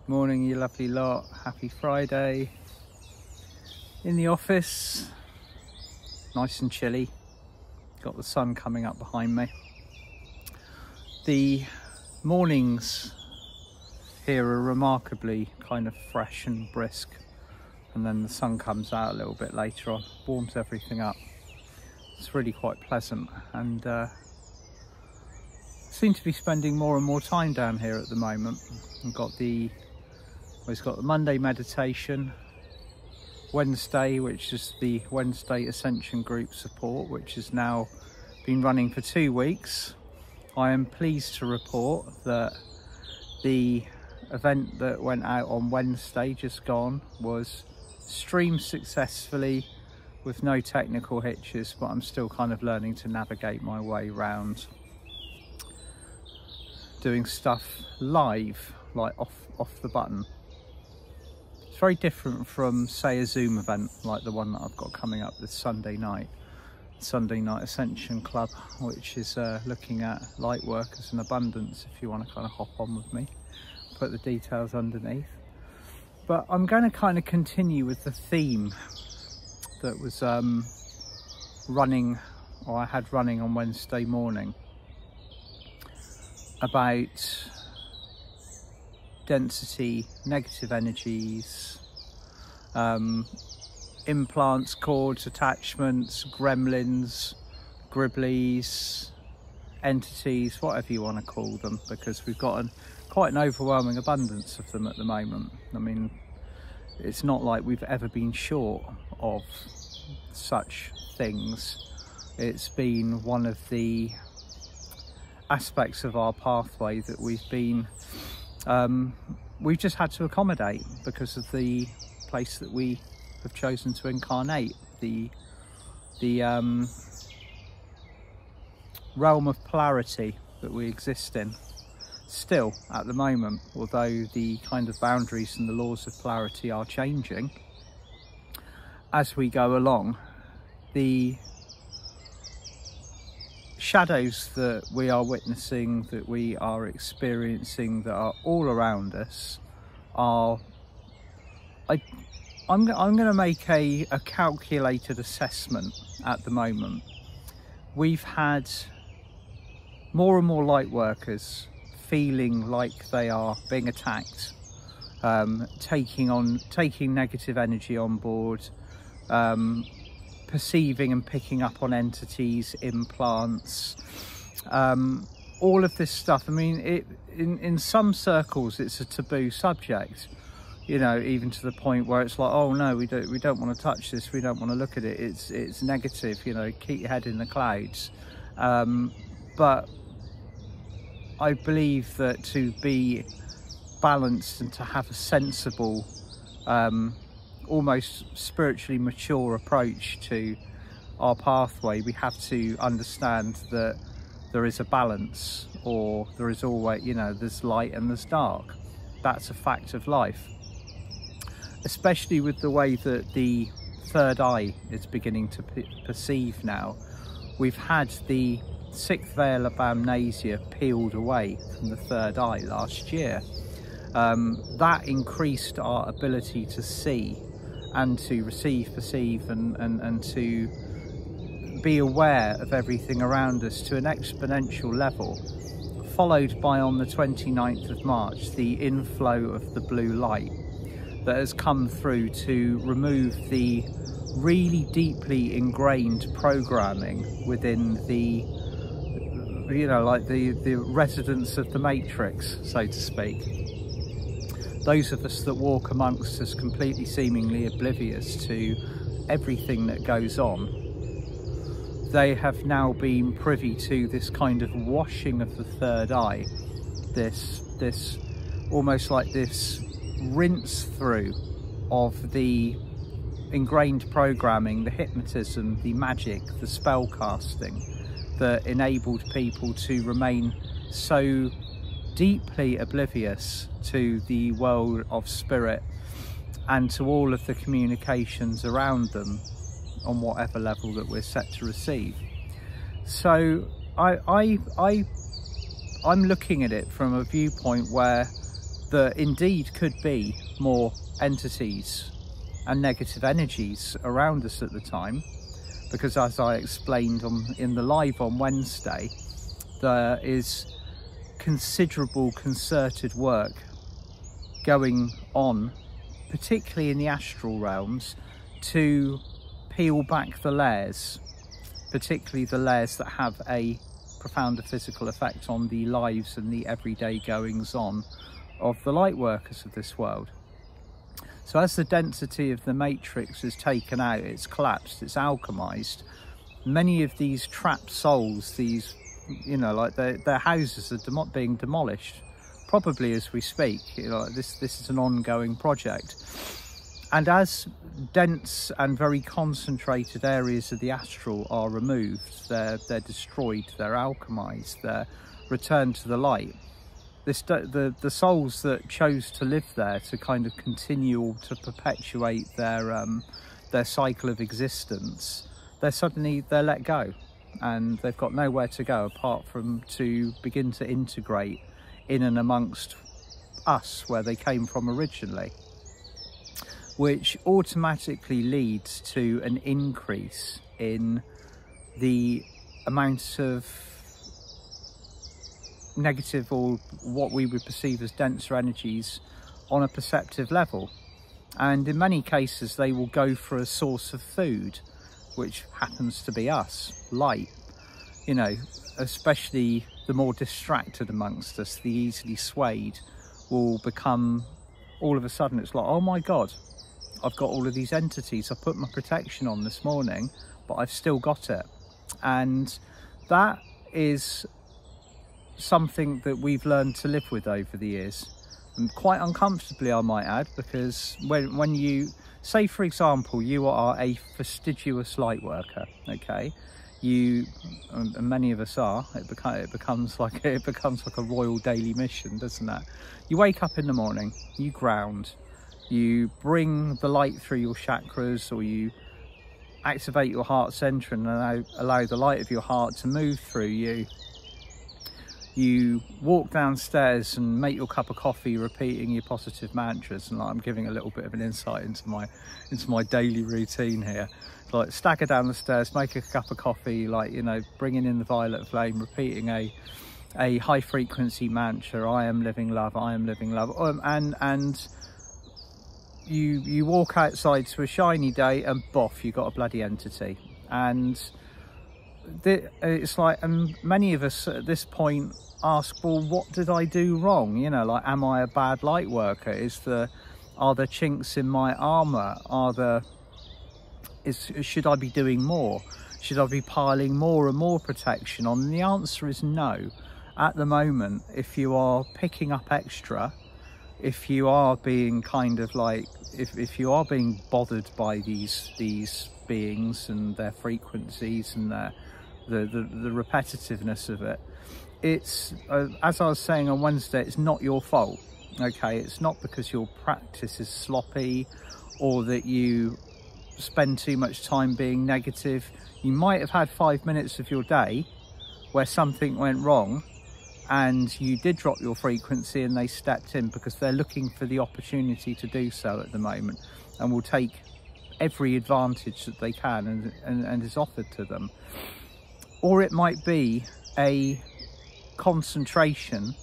Morning, you lovely lot. Happy Friday. In the office, nice and chilly. Got the sun coming up behind me. The mornings here are remarkably kind of fresh and brisk, and then the sun comes out a little bit later on, warms everything up. It's really quite pleasant, and seem to be spending more and more time down here at the moment. We've got the Monday meditation, Wednesday, which is the Wednesday Ascension group support, which has now been running for 2 weeks. I am pleased to report that the event that went out on Wednesday, just gone, was streamed successfully with no technical hitches, but I'm still kind of learning to navigate my way around doing stuff live, like off the button. It's very different from, say, a Zoom event like the one that I've got coming up this Sunday night Ascension Club, which is looking at Lightworkers and abundance. If you want to kind of hop on with me, put the details underneath. But I'm going to kind of continue with the theme that was running, or I had running on Wednesday morning, about density, negative energies, implants, cords, attachments, gremlins, gribblies, entities, whatever you want to call them, because we've got quite an overwhelming abundance of them at the moment. I mean, it's not like we've ever been short of such things. It's been one of the aspects of our pathway that we've just had to accommodate because of the place that we have chosen to incarnate, the realm of polarity that we exist in still at the moment, although the kind of boundaries and the laws of polarity are changing as we go along. The shadows that we are witnessing, that we are experiencing, that are all around us are, I'm going to make a calculated assessment at the moment. We've had more and more light workers feeling like they are being attacked, taking negative energy on board, perceiving and picking up on entities, implants, all of this stuff. I mean, in some circles it's a taboo subject, you know, even to the point where it's like, oh no, we don't want to touch this, we don't want to look at it, it's negative, you know, keep your head in the clouds. But I believe that to be balanced and to have a sensible, almost spiritually mature approach to our pathway, we have to understand that there is a balance, or there is always, you know, there's light and there's dark. That's a fact of life, especially with the way that the third eye is beginning to perceive now. We've had the sixth veil of amnesia peeled away from the third eye last year. That increased our ability to see and to receive, perceive, and to be aware of everything around us to an exponential level, followed by, on the 29th of March, the inflow of the blue light that has come through to remove the really deeply ingrained programming within the, you know, like the residents of the Matrix, so to speak. Those of us that walk amongst us completely seemingly oblivious to everything that goes on, they have now been privy to this kind of washing of the third eye, this almost like this rinse through of the ingrained programming, the hypnotism, the magic, the spell casting that enabled people to remain so deeply oblivious to the world of spirit and to all of the communications around them on whatever level that we're set to receive. So I'm looking at it from a viewpoint where there indeed could be more entities and negative energies around us at the time, because as I explained in the live on Wednesday, there is considerable concerted work going on, particularly in the astral realms, to peel back the layers, particularly the layers that have a profounder physical effect on the lives and the everyday goings on of the light workers of this world. So as the density of the matrix is taken out, it's collapsed, it's alchemized, many of these trapped souls, these, you know, like their houses are being demolished, probably as we speak. You know, this is an ongoing project. And as dense and very concentrated areas of the astral are removed, they're destroyed, they're alchemized, they're returned to the light. The souls that chose to live there to kind of continue to perpetuate their cycle of existence, they're let go, and they've got nowhere to go apart from to begin to integrate in and amongst us where they came from originally, which automatically leads to an increase in the amount of negative, or what we would perceive as denser energies, on a perceptive level. And in many cases they will go for a source of food, which happens to be us, light. You know, especially the more distracted amongst us, the easily swayed, will become, all of a sudden it's like, oh my god, I've got all of these entities, I put my protection on this morning, but I've still got it. And that is something that we've learned to live with over the years, and quite uncomfortably, I might add, because when you say, for example, you are a fastidious light worker, okay, you, and many of us are, it becomes like a royal daily mission, doesn't it? You wake up in the morning, you ground, you bring the light through your chakras, or you activate your heart center and allow the light of your heart to move through you. You walk downstairs and make your cup of coffee, repeating your positive mantras. And like, I'm giving a little bit of an insight into my daily routine here. Like, stagger down the stairs, make a cup of coffee, like, you know, bringing in the violet flame, repeating a high frequency mantra, I am living love, I am living love. And you walk outside to a shiny day, and boff, you got a bloody entity. And it's like, and many of us at this point ask, well, what did I do wrong? You know, like, am I a bad light worker? Are there chinks in my armor? Should I be doing more? Should I be piling more and more protection on? And the answer is no. At the moment, if you are picking up extra, if you are being kind of like, if you are being bothered by these beings and their frequencies and the repetitiveness of it, it's as I was saying on Wednesday, it's not your fault. Okay, it's not because your practice is sloppy or that you spend too much time being negative. You might have had 5 minutes of your day where something went wrong and you did drop your frequency, and they stepped in because they're looking for the opportunity to do so at the moment, and will take every advantage that they can and is offered to them. Or it might be a concentration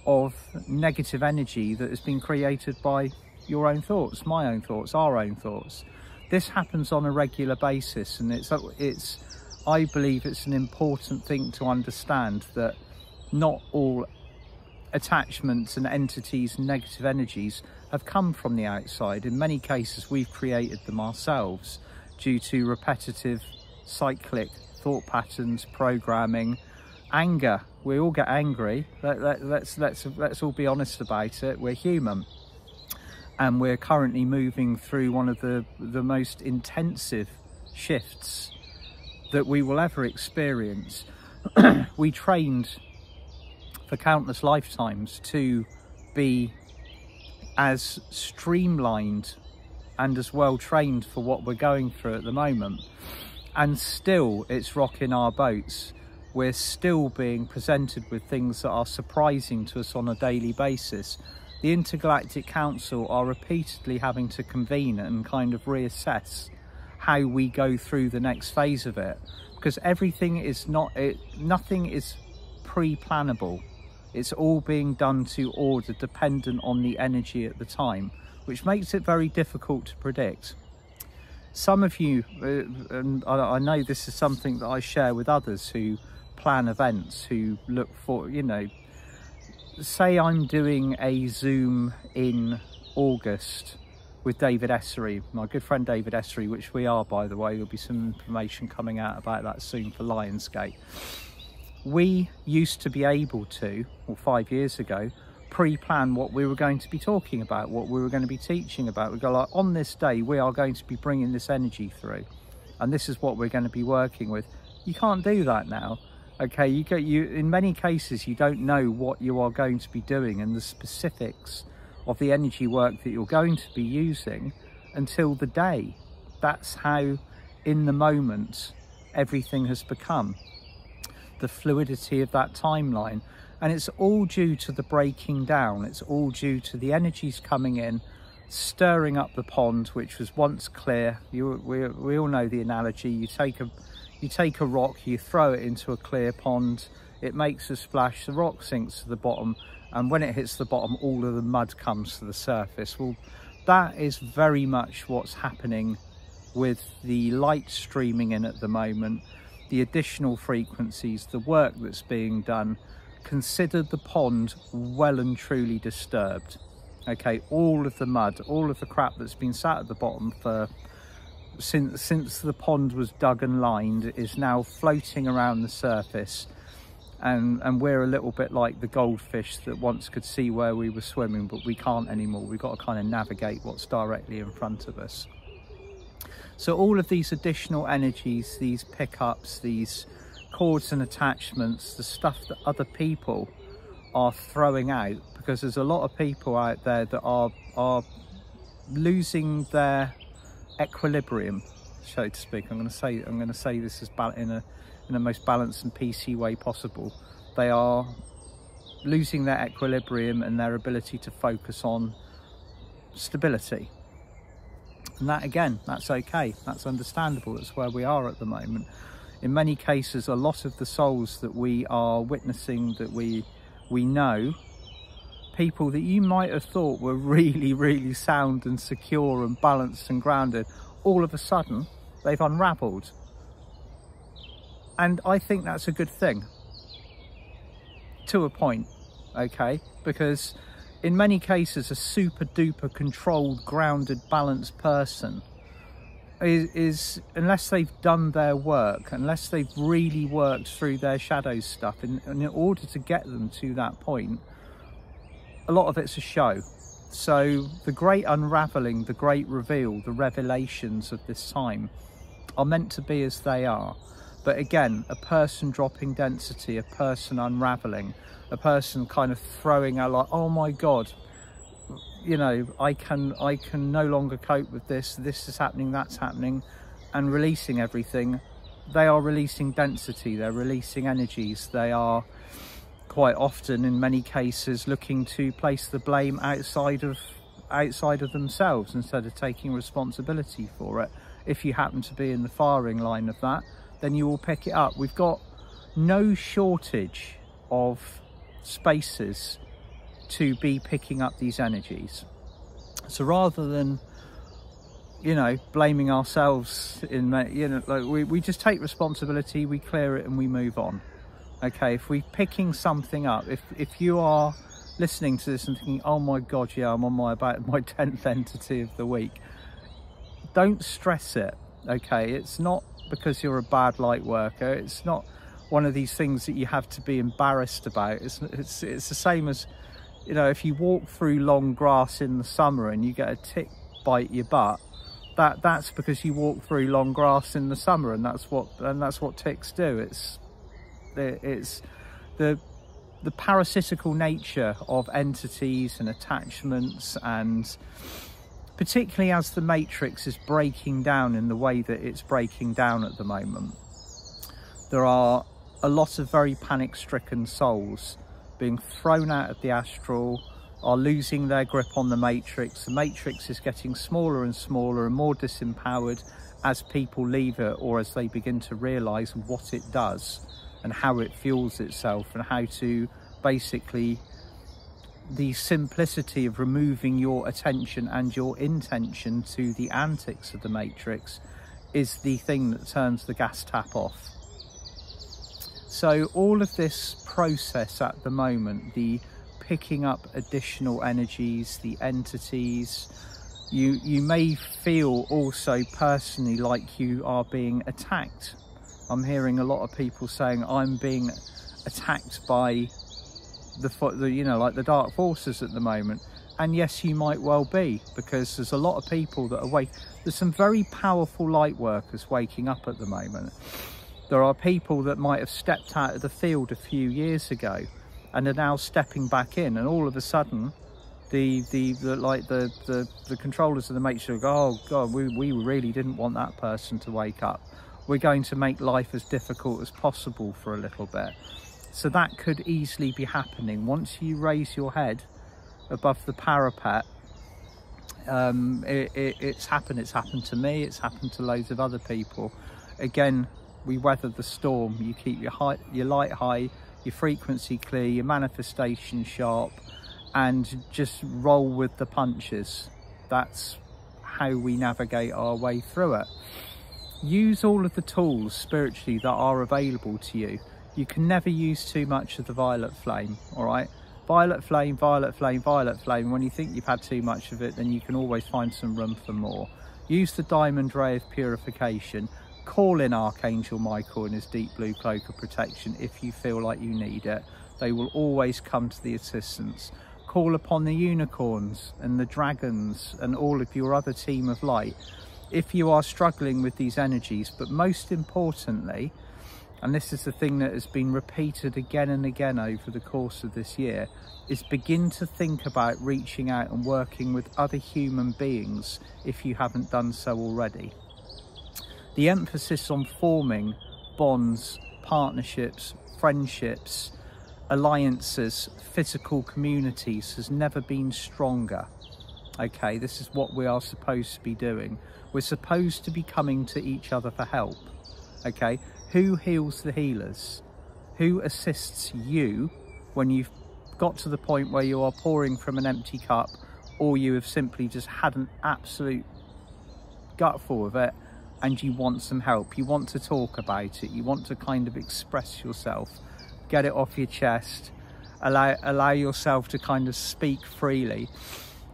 of negative energy that has been created by your own thoughts, my own thoughts, our own thoughts. This happens on a regular basis, and I believe it's an important thing to understand that not all attachments and entities and negative energies have come from the outside. In many cases, we've created them ourselves due to repetitive, cyclic thought patterns, programming, anger. We all get angry. Let's all be honest about it. We're human, and we're currently moving through one of the most intensive shifts that we will ever experience. We trained for countless lifetimes to be as streamlined and as well trained for what we're going through at the moment, and still it's rocking our boats. We're still being presented with things that are surprising to us on a daily basis, the Intergalactic Council are repeatedly having to convene and kind of reassess how we go through the next phase of it, because everything is nothing is pre-plannable. It's all being done to order, dependent on the energy at the time, which makes it very difficult to predict. Some of you, and I know this is something that I share with others who plan events, who look for, you know, say I'm doing a Zoom in August with David Essery, my good friend David Essery, which we are, by the way. There'll be some information coming out about that soon for Lionsgate. We used to be able to, or 5 years ago, pre-plan what we were going to be talking about, what we were going to be teaching about. We go like, on this day we are going to be bringing this energy through, and this is what we're going to be working with. You can't do that now. Okay, you in many cases you don't know what you are going to be doing and the specifics of the energy work that you're going to be using until the day. That's how in the moment everything has become, the fluidity of that timeline. And it's all due to the breaking down. It's all due to the energies coming in, stirring up the pond, which was once clear. We all know the analogy. You take a rock, you throw it into a clear pond, it makes a splash, the rock sinks to the bottom, and when it hits the bottom, all of the mud comes to the surface. Well, that is very much what's happening with the light streaming in at the moment, the additional frequencies, the work that's being done. Consider the pond well and truly disturbed. Okay, all of the mud, all of the crap that's been sat at the bottom for since the pond was dug and lined is now floating around the surface, and we're a little bit like the goldfish that once could see where we were swimming, but we can't anymore. We've got to kind of navigate what's directly in front of us. So all of these additional energies, these pickups, these cords and attachments, the stuff that other people are throwing out, because there's a lot of people out there that are losing their equilibrium, so to speak. I'm going to say this is in the most balanced and PC way possible. They are losing their equilibrium and their ability to focus on stability. And that, again, that's okay. That's understandable. That's where we are at the moment. In many cases, a lot of the souls that we are witnessing, that we know, people that you might have thought were really, really sound and secure and balanced and grounded, all of a sudden, they've unraveled. And I think that's a good thing, to a point, okay? Because in many cases, a super duper controlled, grounded, balanced person is unless they've done their work, unless they've really worked through their shadow stuff, and in order to get them to that point, a lot of it's a show. So the great unraveling, the great reveal, the revelations of this time are meant to be as they are. But again, a person dropping density, a person unraveling, a person kind of throwing out like, oh my God, you know, I can no longer cope with this is happening, that's happening, and releasing everything. They are releasing density, they're releasing energies, they are quite often, in many cases, looking to place the blame outside of themselves instead of taking responsibility for it. If you happen to be in the firing line of that, then you will pick it up. We've got no shortage of spaces to be picking up these energies. So rather than, you know, blaming ourselves, like we just take responsibility, we clear it, and we move on. Okay, if we're picking something up, if you are listening to this and thinking, oh my God, yeah, I'm on about my 10th entity of the week, don't stress it. Okay, it's not because you're a bad light worker. It's not one of these things that you have to be embarrassed about. It's the same as, you know, if you walk through long grass in the summer and you get a tick bite your butt, that's because you walk through long grass in the summer, and that's what ticks do. It's the parasitical nature of entities and attachments, and particularly as the matrix is breaking down in the way that it's breaking down at the moment, there are a lot of very panic-stricken souls being thrown out of the astral, are losing their grip on the matrix. The matrix is getting smaller and smaller and more disempowered as people leave it, or as they begin to realize what it does and how it fuels itself, and how to basically, the simplicity of removing your attention and your intention to the antics of the matrix is the thing that turns the gas tap off. So all of this process at the moment, the picking up additional energies, the entities, you may feel also personally like you are being attacked. I'm hearing a lot of people saying, I'm being attacked by the you know, like the dark forces at the moment. And yes, you might well be, because there's a lot of people that are there's some very powerful light workers waking up at the moment. There are people that might have stepped out of the field a few years ago and are now stepping back in, and all of a sudden the controllers of the matrix go, oh god, we really didn't want that person to wake up. We're going to make life as difficult as possible for a little bit. So that could easily be happening once you raise your head above the parapet. It's happened. It's happened to me. It's happened to loads of other people. Again, we weather the storm. You keep your light high, your frequency clear, your manifestation sharp, and just roll with the punches. That's how we navigate our way through it. Use all of the tools spiritually that are available to you. You can never use too much of the violet flame, all right? Violet flame, violet flame, violet flame. When you think you've had too much of it, then you can always find some room for more. Use the diamond ray of purification. Call in Archangel Michael and his deep blue cloak of protection if you feel like you need it. They will always come to the assistance. Call upon the unicorns and the dragons and all of your other team of light if you are struggling with these energies. But most importantly, and this is the thing that has been repeated again and again over the course of this year, is begin to think about reaching out and working with other human beings if you haven't done so already. The emphasis on forming bonds, partnerships, friendships, alliances, physical communities has never been stronger. Okay, this is what we are supposed to be doing. We're supposed to be coming to each other for help. Okay, who heals the healers? Who assists you when you've got to the point where you are pouring from an empty cup, or you have simply just had an absolute gutful of it and you want some help? You want to talk about it, you want to kind of express yourself, get it off your chest, allow yourself to kind of speak freely.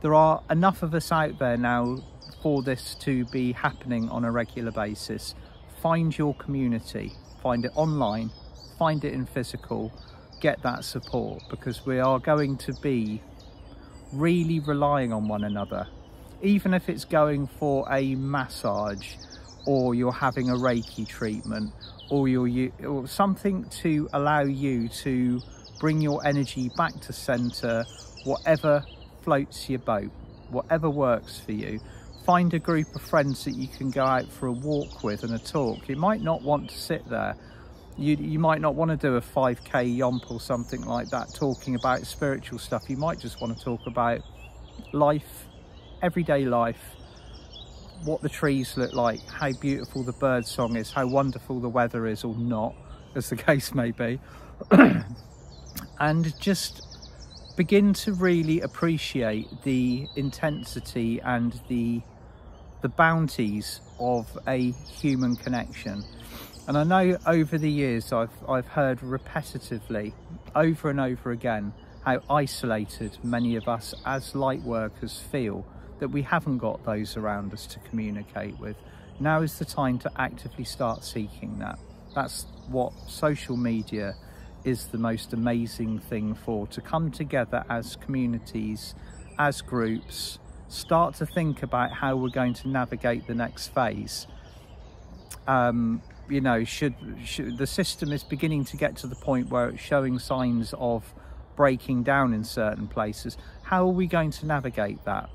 There are enough of us out there now for this to be happening on a regular basis. Find your community, find it online, find it in physical, get that support, because we are going to be really relying on one another. Even if it's going for a massage, or you're having a Reiki treatment, or something to allow you to bring your energy back to center, whatever floats your boat, whatever works for you. Find a group of friends that you can go out for a walk with and a talk. You might not want to sit there. You might not want to do a 5k yomp or something like that talking about spiritual stuff. You might just want to talk about life, everyday life, what the trees look like, how beautiful the bird song is, how wonderful the weather is, or not, as the case may be. And just begin to really appreciate the intensity and the bounties of a human connection. And I know over the years I've heard repetitively over and over again how isolated many of us as light workers feel, that we haven't got those around us to communicate with. Now is the time to actively start seeking that. That's what social media is the most amazing thing for, to come together as communities, as groups, start to think about how we're going to navigate the next phase. You know, the system is beginning to get to the point where it's showing signs of breaking down in certain places. How are we going to navigate that?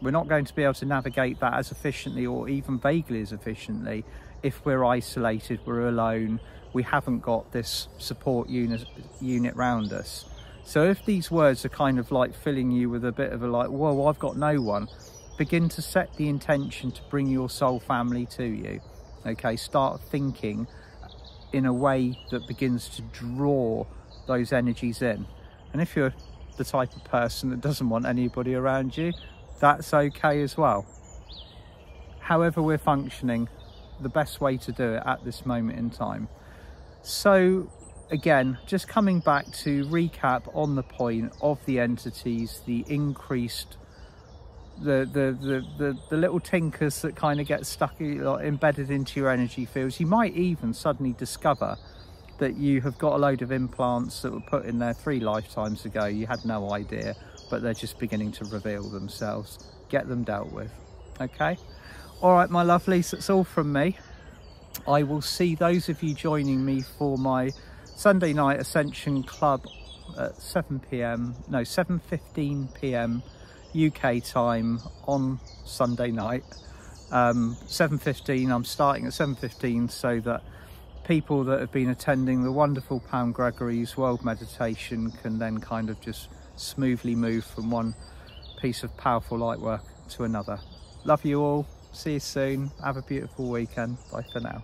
We're not going to be able to navigate that as efficiently, or even vaguely as efficiently, if we're isolated, we're alone, we haven't got this support unit around us. So if these words are kind of like filling you with a bit of a like, whoa, I've got no one, begin to set the intention to bring your soul family to you. Okay, start thinking in a way that begins to draw those energies in. And if you're the type of person that doesn't want anybody around you, that's okay as well. However we're functioning, the best way to do it at this moment in time. So again, just coming back to recap on the point of the entities, the increased, the little tinkers that kind of get stuck, embedded into your energy fields. You might even suddenly discover that you have got a load of implants that were put in there 3 lifetimes ago. You had no idea, but they're just beginning to reveal themselves. Get them dealt with. Okay? All right, my lovelies, that's all from me. I will see those of you joining me for my Sunday night Ascension Club at 7:15 p.m. UK time on Sunday night. 7:15, I'm starting at 7:15 so that people that have been attending the wonderful Pam Gregory's World Meditation can then kind of just smoothly move from one piece of powerful light work to another. Love you all. See you soon. Have a beautiful weekend. Bye for now.